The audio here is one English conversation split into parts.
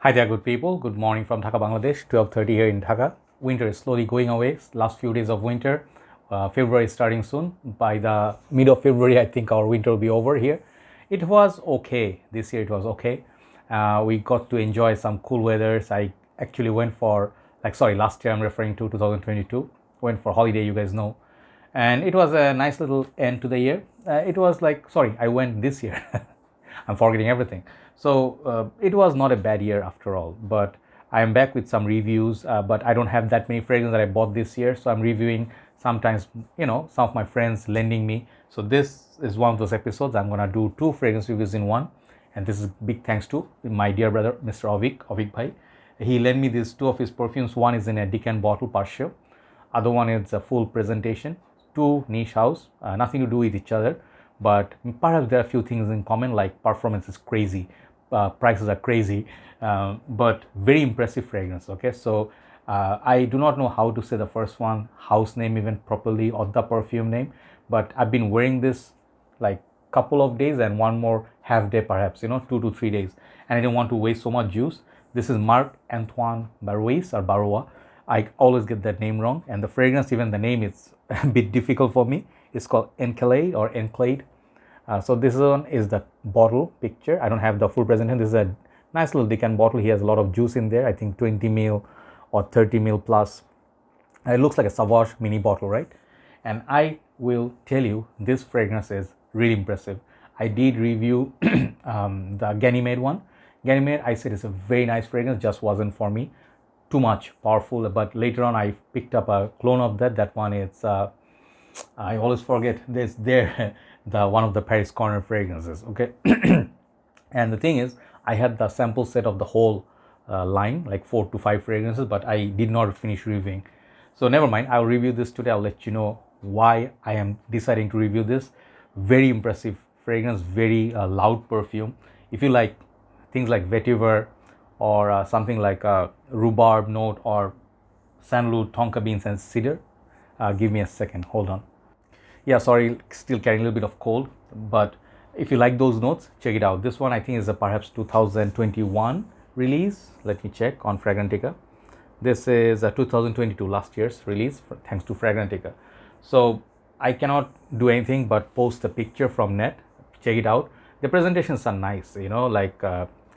Hi there, good people. Good morning from Dhaka, Bangladesh. 12:30 here in Dhaka. Winter is slowly going away. Last few days of winter. February is starting soon. By the mid of February, I think our winter will be over here. It was okay. This year it was okay. We got to enjoy some cool weathers. I actually went for, last year I'm referring to 2022. Went for holiday, you guys know. And it was a nice little end to the year. I went this year. I'm forgetting everything. So it was not a bad year after all. But I am back with some reviews. But I don't have that many fragrances that I bought this year. So I'm reviewing sometimes, some of my friends lending me. So this is one of those episodes. I'm gonna do 2 fragrance reviews in one. And this is big thanks to my dear brother, Mr. Auveek bhai. He lent me these 2 of his perfumes. One is in a Decant bottle, Perfume. Other one is a full presentation. 2 niche house, nothing to do with each other, but perhaps there are a few things in common, like performance is crazy, prices are crazy, but very impressive fragrance. Okay, so I do not know how to say the first one, house name even properly, or the perfume name, but I've been wearing this like couple of days and one more half day, perhaps 2 to 3 days, and I didn't want to waste so much juice. This is Marc-Antoine Barois or Barois. I always get that name wrong, and the fragrance, even the name, is a bit difficult for me. It's called Encelade or Encelade. So this one is the bottle picture. I don't have the full presentation. This is a nice little Decant bottle. He has a lot of juice in there. I think 20 ml or 30 ml plus. It looks like a Sauvage mini bottle, right? And I will tell you, this fragrance is really impressive. I did review the Ganymede one. Ganymede, I said, it's a very nice fragrance, just wasn't for me. Too much powerful, but later on I picked up a clone of that one is I always forget this there the one of the Paris corner fragrances. Okay. And the thing is, I had the sample set of the whole line, like 4 to 5 fragrances, but I did not finish reviewing, so never mind. I'll review this today. I'll let you know why I am deciding to review this. Very impressive fragrance, very loud perfume. If you like things like vetiver or something like a rhubarb note or sandalwood, tonka beans and cedar. Give me a second, hold on. Yeah, sorry, still carrying a little bit of cold, but if you like those notes, check it out. This one I think is a perhaps 2021 release. Let me check on Fragrantica. This is a 2022, last year's release, thanks to Fragrantica. So I cannot do anything but post a picture from net. Check it out. The presentations are nice,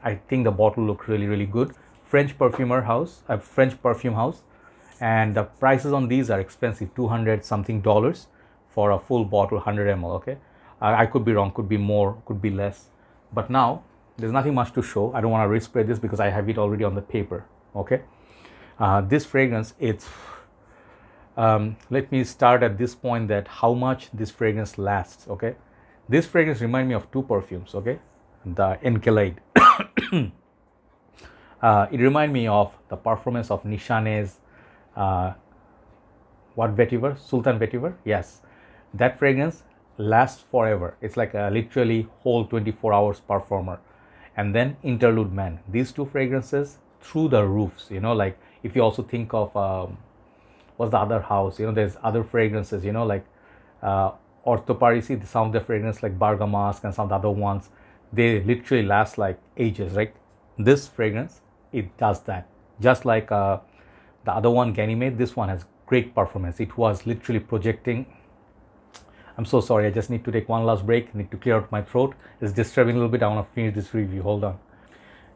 I think the bottle looked really good. French perfume house, and the prices on these are expensive, 200 something dollars for a full bottle, 100 ml. Okay, I could be wrong, could be more, could be less, but now there's nothing much to show. I don't want to respray this because I have it already on the paper. Okay, this fragrance, it's let me start at this point, that how much this fragrance lasts. Okay, this fragrance reminds me of 2 perfumes. Okay, the Encelade. It reminds me of the performance of Nishane's vetiver, Sultan vetiver. Yes, that fragrance lasts forever. It's like a literally whole 24 hours performer. And then Interlude Man. These 2 fragrances through the roofs. Like if you also think of what's the other house? There's other fragrances. Orto Parisi. Some of the fragrances like Bergamasque and some of the other ones, they literally last like ages, right? This fragrance, it does that. Just like the other one, Ganymede, this one has great performance. It was literally projecting. I'm so sorry, I just need to take one last break. I need to clear out my throat. It's disturbing a little bit. I want to finish this review. Hold on.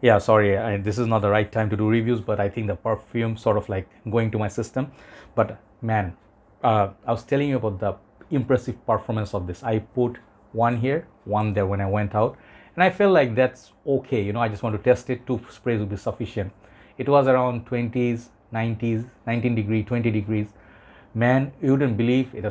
Yeah, sorry, this is not the right time to do reviews, but I think the perfume sort of like going to my system. But man, I was telling you about the impressive performance of this. I put one here, one there when I went out, and I felt like that's okay. I just want to test it. 2 sprays will be sufficient. It was around 20s, 90s, 19 degrees, 20 degrees. Man, you wouldn't believe it,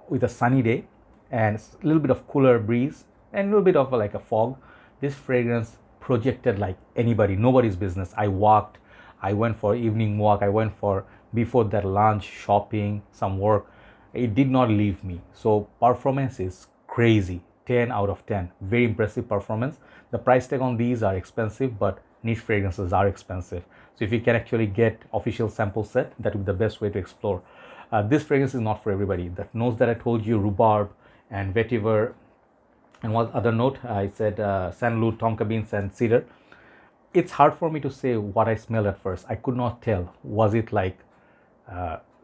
with a sunny day and a little bit of cooler breeze and a little bit of like a fog, this fragrance projected like nobody's business. I went for evening walk, I went for before that lunch, shopping, some work. It did not leave me. So performance is crazy. 10 out of 10. Very impressive performance. The price tag on these are expensive, but niche fragrances are expensive. So if you can actually get official sample set, that would be the best way to explore. This fragrance is not for everybody. The notes that I told you, rhubarb and vetiver, and what other note? I said sandalwood, tonka beans and cedar. it's hard for me to say what I smelled at first. I could not tell. Was it like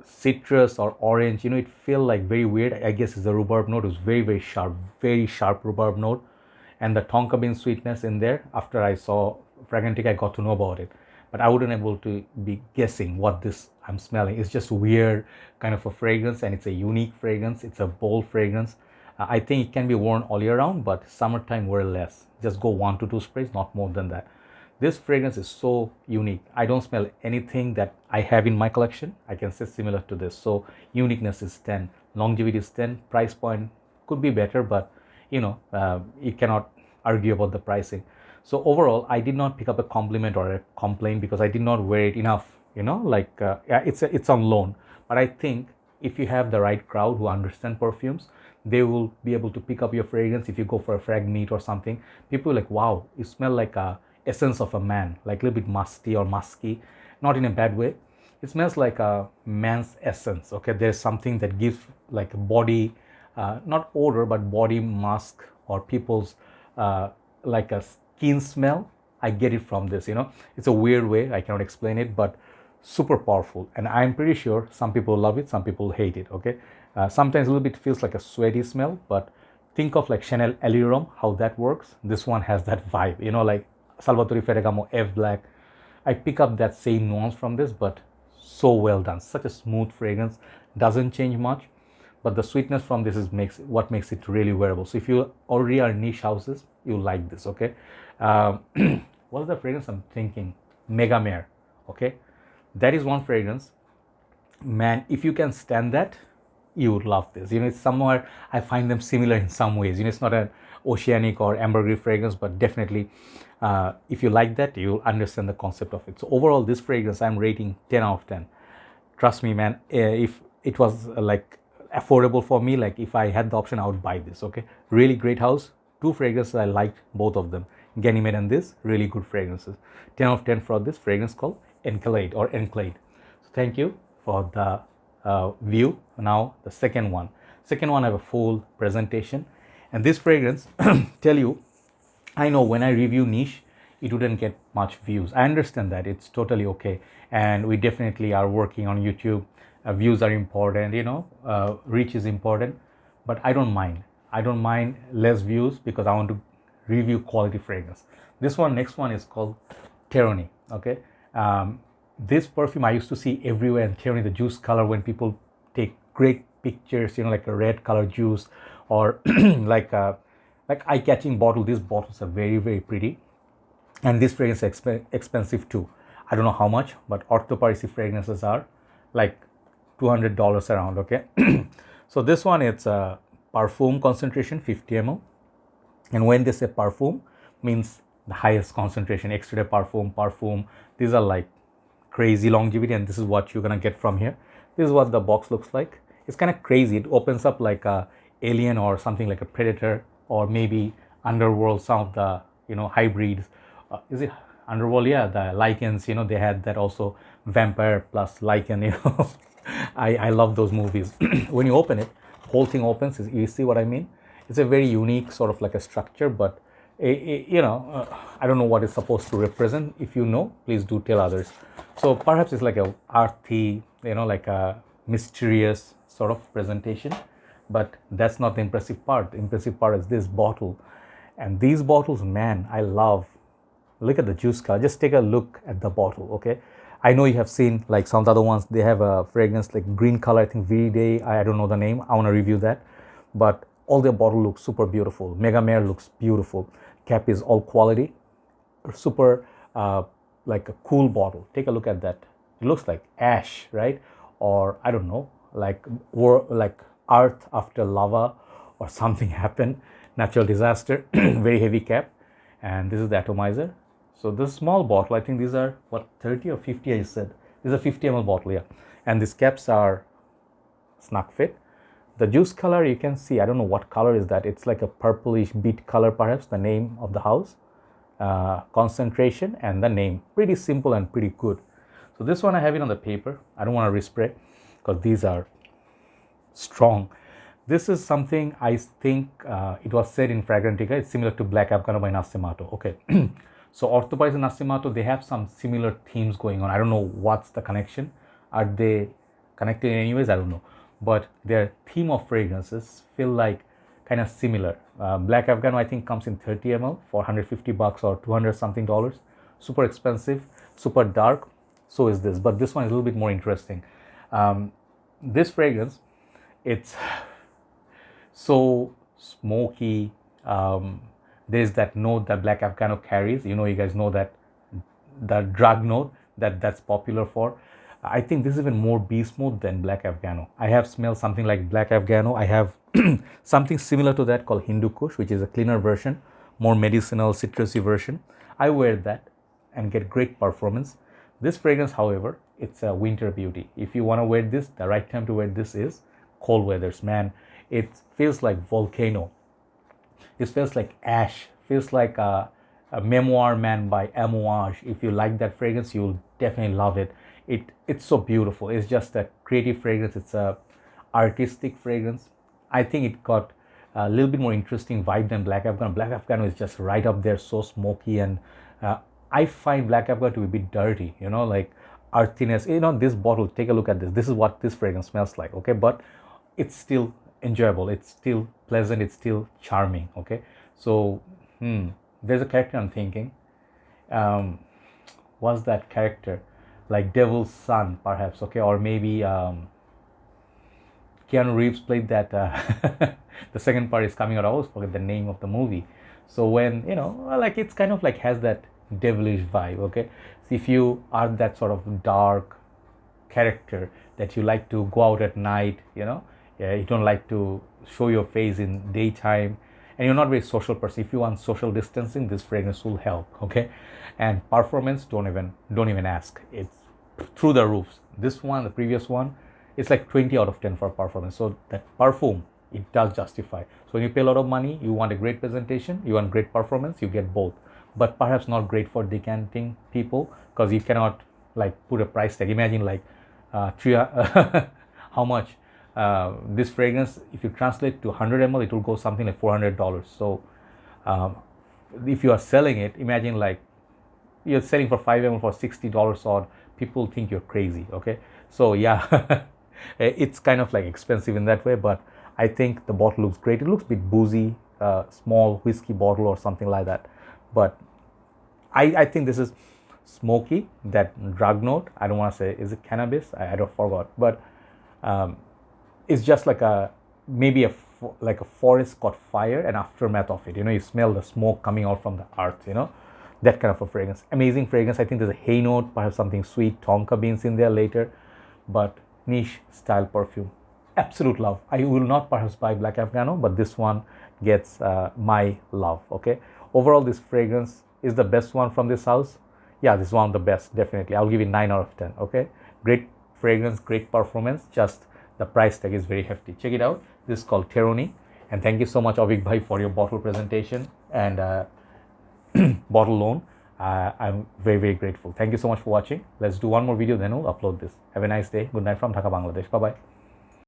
citrus or orange? It felt like very weird. I guess it's a rhubarb note. It was very sharp rhubarb note. And the tonka bean sweetness in there. After I saw Fragrantica, I got to know about it. But I wouldn't able to be guessing what this I'm smelling. It's just weird kind of a fragrance, and it's a unique fragrance. It's a bold fragrance. I think it can be worn all year round, but summertime wear less. Just go 1 to 2 sprays, not more than that. This fragrance is so unique. I don't smell anything that I have in my collection. I can say similar to this. So uniqueness is 10, longevity is 10, price point could be better, but you cannot argue about the pricing. So overall, I did not pick up a compliment or a complaint because I did not wear it enough. It's on loan. But I think if you have the right crowd who understand perfumes, they will be able to pick up your fragrance. If you go for a frag meet or something, people are like, wow, you smell like a essence of a man, like a little bit musty or musky, not in a bad way. It smells like a man's essence. Okay, there's something that gives like a body, not odor, but body musk, or people's like a skin smell. I get it from this. It's a weird way. I cannot explain it, but super powerful. And I'm pretty sure some people love it, some people hate it. Okay, sometimes a little bit feels like a sweaty smell, but think of like Chanel Allure, how that works. This one has that vibe. Like Salvatore Ferragamo F Black. I pick up that same nuance from this, but so well done. Such a smooth fragrance, doesn't change much, but the sweetness from this makes it really wearable. So if you already are niche houses, you like this. Okay, what's the fragrance I'm thinking? Mega Mare. Okay, that is one fragrance. Man, if you can stand that, you would love this. It's somewhere I find them similar in some ways. It's not an oceanic or ambergris fragrance, but definitely if you like that, you'll understand the concept of it. So overall, this fragrance I'm rating 10 out of 10. Trust me, man, if it was like affordable for me, like if I had the option, I would buy this. Okay, really great house. 2 fragrances, I liked both of them, Ganymede and this, really good fragrances. 10 out of 10 for this fragrance called Encelade. So thank you for the view. Now the second one I have a full presentation, and this fragrance tell you, I know when I review niche, it wouldn't get much views. I understand that, it's totally okay, and we definitely are working on YouTube. Views are important, reach is important, but I don't mind less views because I want to review quality fragrance. Next one is called Terroni. Okay, this perfume I used to see everywhere, and Terroni, the juice color, when people take great pictures, like a red color juice, or like eye-catching bottle. These bottles are very, very pretty, and this fragrance is expensive too. I don't know how much, but Orto Parisi fragrances are like $200 around. Okay, so this one, it's a Parfume concentration 50 ml, and when they say Parfume, means the highest concentration. Extrait de Parfume, these are like crazy longevity, and this is what you're gonna get from here. This is what the box looks like. It's kind of crazy. It opens up like a alien or something, like a predator, or maybe underworld, some of the hybrids. Is it underworld? Yeah, the lichens, they had that also, vampire plus lichen. I love those movies. When you open it, whole thing opens. You see what I mean? It's a very unique sort of like a structure, but I don't know what it's supposed to represent. If you know, please do tell others. So perhaps it's like a earthy, like a mysterious sort of presentation, but that's not the impressive part. The impressive part is this bottle, and these bottles, man, I love. Look at the juice color. Just take a look at the bottle. Okay, I know you have seen like some of the other ones, they have a fragrance like green color, I think Viridae, I don't know the name, I want to review that, but all their bottle looks super beautiful. Mega Mare looks beautiful. Cap is all quality, super like a cool bottle. Take a look at that. It looks like ash, right? Or I don't know, like earth after lava or something happened, natural disaster. Very heavy cap, and this is the atomizer. So this small bottle, I think these are what, 30 or 50 I said. This is a 50 ml bottle, yeah. And these caps are snug fit. The juice color, you can see, I don't know what color is that. It's like a purplish beet color, perhaps, the name of the house. Concentration and the name. Pretty simple and pretty good. So this one I have it on the paper. I don't want to respray because these are strong. This is something I think it was said in Fragrantica. It's similar to Black Afghano by Nascimento. Okay. So Orto, Parisi, Nassimato, they have some similar themes going on. I don't know what's the connection. Are they connected in any ways? I don't know. But their theme of fragrances feel like kind of similar. Black Afghano, I think, comes in 30 ml for $150 or 200 something dollars. Super expensive, super dark. So is this, but this one is a little bit more interesting. This fragrance, it's so smoky. There's that note that Black Afghano carries. You know, you guys know that the drug note that's popular for. I think this is even more beast mode than Black Afghano. I have smelled something like Black Afghano. I have something similar to that called Hindu Kush, which is a cleaner version, more medicinal, citrusy version. I wear that and get great performance. This fragrance, however, it's a winter beauty. If you want to wear this, the right time to wear this is cold weathers, man. It feels like volcano. It feels like ash. Feels like a memoir, man, by Amouage. If you like that fragrance, you'll definitely love it. It's so beautiful. It's just a creative fragrance. It's a artistic fragrance. I think it got a little bit more interesting vibe than Black Afghano. Black Afghano is just right up there, so smoky, and I find Black Afghano to be a bit dirty, you know, like earthiness. You know, this bottle, take a look at this. This is what this fragrance smells like, okay? But it's still enjoyable. It's still pleasant. It's still charming, okay? So, there's a character I'm thinking. What's that character? Like Devil's Son, perhaps, okay? Or maybe Keanu Reeves played that. The second part is coming out. I always forget the name of the movie. So when, you know, like it's kind of like has that devilish vibe, okay? So if you are that sort of dark character that you like to go out at night, you know, you don't like to show your face in daytime, and you're not a very social person. If you want social distancing, this fragrance will help, okay? And performance, don't even ask. It's through the roofs. This one, the previous one, it's like 20 out of 10 for performance. So that Parfume, it does justify. So when you pay a lot of money, you want a great presentation, you want great performance, you get both. But perhaps not great for decanting people, because you cannot like put a price tag. Imagine like how much this fragrance, if you translate to 100 ml, it will go something like $400. So if you are selling it, imagine like you're selling for 5 ml for $60 odd, people think you're crazy, okay? So yeah, it's kind of like expensive in that way, but I think the bottle looks great. It looks a bit boozy, small whiskey bottle or something like that. But I think this is smoky, that drug note. I don't want to say, is it cannabis? I don't forgot. But it's just like maybe like a forest caught fire and aftermath of it. You know, you smell the smoke coming out from the earth, you know, that kind of a fragrance. Amazing fragrance. I think there's a hay note, perhaps something sweet, tonka beans in there later. But niche style perfume. Absolute love. I will not perhaps buy Black Afghano, but this one gets my love, okay? Overall, this fragrance is the best one from this house. Yeah, this is one of the best, definitely. I'll give it 9 out of 10, okay? Great fragrance, great performance, just the price tag is very hefty. Check it out. This is called Terroni. And thank you so much, Auveek bhai, for your bottle presentation and bottle loan. I'm very, very grateful. Thank you so much for watching. Let's do one more video, then we'll upload this. Have a nice day. Good night from Dhaka, Bangladesh. Bye-bye.